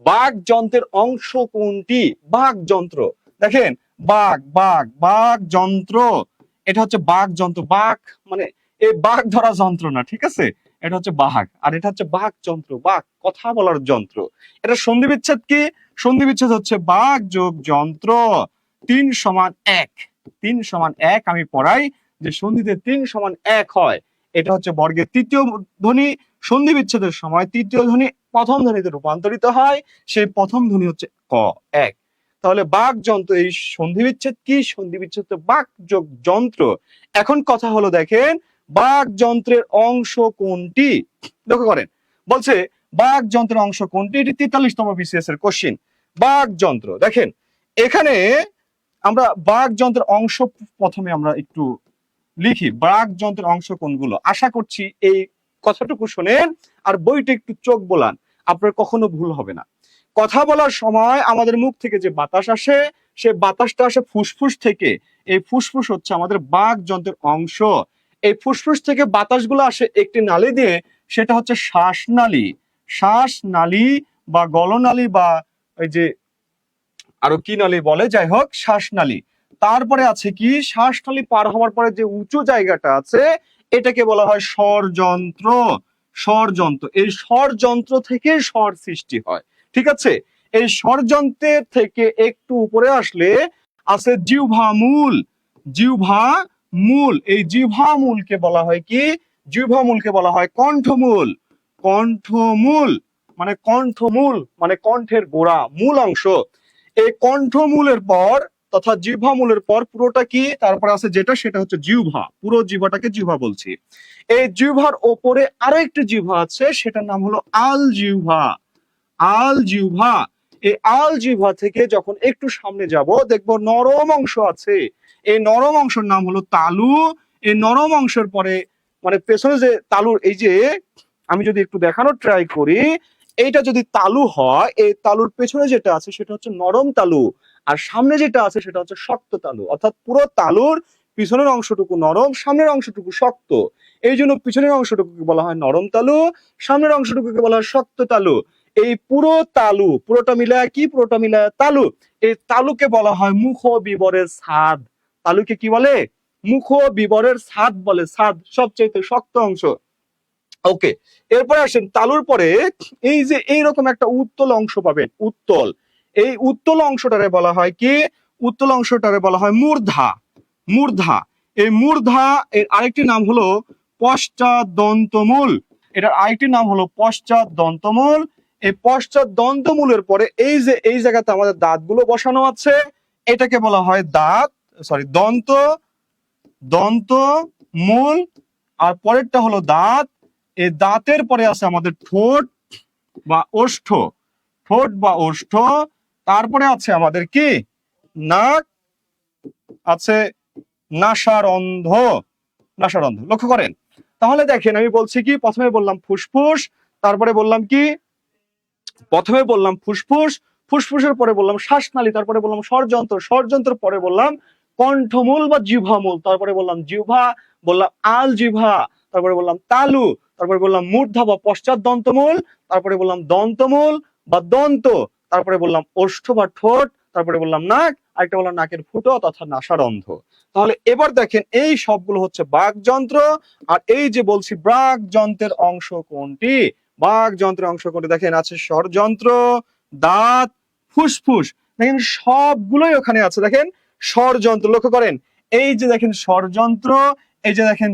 বাক যন্ত্রের অংশ কোনটি? বাক যন্ত্র, দেখেন বাক যন্ত্র, এটা হচ্ছে বাক যন্ত্র। বাক মানে এই বাক ধরা যন্ত্র না, ঠিক আছে, এটা হচ্ছে বাক, আর এটা হচ্ছে বাক যন্ত্র, বাক কথা বলার যন্ত্র। এটা সন্ধি বিচ্ছেদ কি? সন্ধি বিচ্ছেদ হচ্ছে বাক যোগ যন্ত্র 3 সমান 1। 3 সমান 1 আমি পড়াই যে সন্ধিতে 3 সমান 1 হয়, এটা হচ্ছে বর্গের তৃতীয় ধ্বনি। সন্ধি বিচ্ছেদের সময় তৃতীয় ধ্বনি প্রথম ধ্বনিতে রূপান্তরিত হয়, সেই প্রথম ধ্বনি হচ্ছে ক, 1। তাহলে বাক যন্ত্র, এই সন্ধি বিচ্ছেদ কি? সন্ধি বিচ্ছেদ বাক যোগ যন্ত্র। এখন কথা হলো দেখেন বাক যন্ত্রের অংশ কোনটি? লক্ষ্য করেন, বলছে বাক যন্ত্রের অংশ কোনটি? এটি 43তম বিসিএস এর কোশ্চিন। বাক যন্ত্র, দেখেন এখানে আমরা বাক যন্ত্রের অংশ প্রথমে আমরা একটু লিখি। বাক যন্ত্রের অংশ কোনগুলো? আশা করছি এই কথাটুকু শুনেন আর বইটা একটু চোখ বোলান, আপনার কখনো ভুল হবে না। কথা বলার সময় আমাদের মুখ থেকে যে বাতাস আসে, সে বাতাসটা আসে ফুসফুস থেকে। এই ফুসফুস হচ্ছে আমাদের বাক যন্ত্রের অংশ। এই ফুসফুস থেকে বাতাসগুলো আসে একটি নালী দিয়ে, সেটা হচ্ছে শ্বাসনালী। শ্বাসনালী বা গলনালী বা ওই যে আরো কি নালী বলে, যাই হোক শ্বাসনালী। তারপরে আছে কি, শ্বাসনালী পার হওয়ার পরে যে উঁচু জায়গাটা আছে, এটাকে বলা হয় স্বরযন্ত্র। স্বরযন্ত্র, এই স্বরযন্ত্র থেকে স্বর সৃষ্টি হয়, ঠিক আছে। এই স্বরযন্ত্রের থেকে একটু উপরে আসলে আছে জিহ্বা মূল। জিহ্বা মূল, এই জিহ্বা মূলকে বলা হয় কি? জিহ্বা মূলকে বলা হয় কণ্ঠমূল। কণ্ঠমূল মানে কণ্ঠমূল মানে কণ্ঠের গোড়া, মূল অংশ। এই কণ্ঠমূলের পর তথা জিহ্বা মূলের পর পুরোটা কি? তারপরে আছে যেটা, সেটা হচ্ছে জিহ্বা। পুরো জিহ্বাটাকে জিহ্বা বলছি। এই জিহ্বার ওপরে আরো একটি জিহ্বা আছে, সেটার নাম হলো আল জিহ্বা। আল জিহ্বা। এই আল জিহ্বা থেকে যখন একটু সামনে যাব, দেখবো নরম অংশ আছে। এই নরম অংশের নাম হলো তালু। এই নরম অংশের পরে মানে পেছনে যে তালুর, এই যে আমি যদি একটু দেখানোর ট্রাই করি, এইটা যদি তালু হয়, এই তালুর পেছনে যেটা আছে সেটা হচ্ছে নরম তালু, আর সামনে যেটা আছে সেটা হচ্ছে শক্ত তালু। অর্থাৎ পুরো তালুর পিছনের অংশটুকু নরম, সামনের অংশটুকু শক্ত। এই জন্য পিছনের অংশটুকুকে বলা হয় নরম তালু, সামনের অংশটুকুকে বলা হয় শক্ত তালু। এই পুরো তালু, পুরোটা মিলায় কি? পুরোটা মিলায় তালু। এই তালুকে বলা হয় মুখ বিবরের ছাদ। তালুকে কি বলে? মুখ বিবরের ছাদ বলে। ছাদ সবচেয়ে শক্ত অংশ। ওকে, এরপরে আসেন তালুর পরে এই যে এইরকম একটা উত্তল অংশ পাবেন, উত্তল। এই উত্তল অংশটারে বলা হয় কি? উত্তল অংশটারে বলা হয় মূর্ধা। মূর্ধা। এই মূর্ধা এর আরেকটি নাম হলো পশ্চাৎ দন্তমূল। এটার আরেকটি নাম হলো পশ্চাৎ দন্তমূল। এই পশ্চাৎ দন্তমূলের পরে এই যে এই জায়গাতে আমাদের দাঁতগুলো বসানো আছে, এটাকে বলা হয় দাঁত, সরি দন্ত। দন্ত মূল, আর পরেরটা হলো দাঁত। এই দাঁতের পরে আছে আমাদের ঠোঁট বা ওষ্ঠ। ঠোঁট বা ওষ্ঠ। তারপরে আছে আমাদের কি? নাক, আছে নাসারন্ধ। নাসারন্ধ, লক্ষ্য করেন। তাহলে দেখেন আমি বলছি কি, প্রথমে বললাম ফুসফুস, তারপরে বললাম কি? প্রথমে বললাম ফুসফুস, ফুসফুসের পরে বললাম শ্বাসনালী, তারপরে বললাম স্বরযন্ত্র, স্বরযন্ত্রের পরে বললাম কণ্ঠমূল বা জিহ্বামূল, তারপরে বললাম জিহ্বা, বললাম আল জিহ্বা, তারপরে বললাম তালু, তারপরে বললাম মূর্ধা বা পশ্চাৎ দন্তমূল, তারপরে বললাম দন্তমূল বা দন্ত, তারপরে বললাম ওষ্ঠ বা ঠোঁট, তারপরে বললাম নাক, আরেকটা বললাম নাকের ফুটো তথা নাসারন্ধ। তাহলে এবার দেখেন এই সবগুলো হচ্ছে বাক যন্ত্র। আর এই যে বলছি বাক যন্ত্রের অংশ কোনটি? বাক যন্ত্রের অংশ কোনটি? দেখেন আছে স্বরযন্ত্র, দাঁত, ফুসফুস। দেখেন সবগুলোই ওখানে আছে। দেখেন স্বরযন্ত্র, লক্ষ্য করেন এই যে দেখেন স্বরযন্ত্র, এই যে দেখেন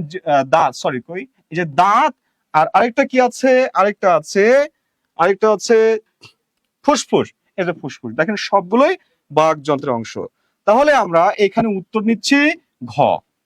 দাঁত, সরি কই, এই যে দাঁত, আর আরেকটা কি আছে? আরেকটা আছে, আরেকটা হচ্ছে ফুসফুস। এই যে ফুসফুস, দেখেন সবগুলোই বাক যন্ত্রের অংশ। তাহলে আমরা এখানে উত্তর নিচ্ছি ঘ।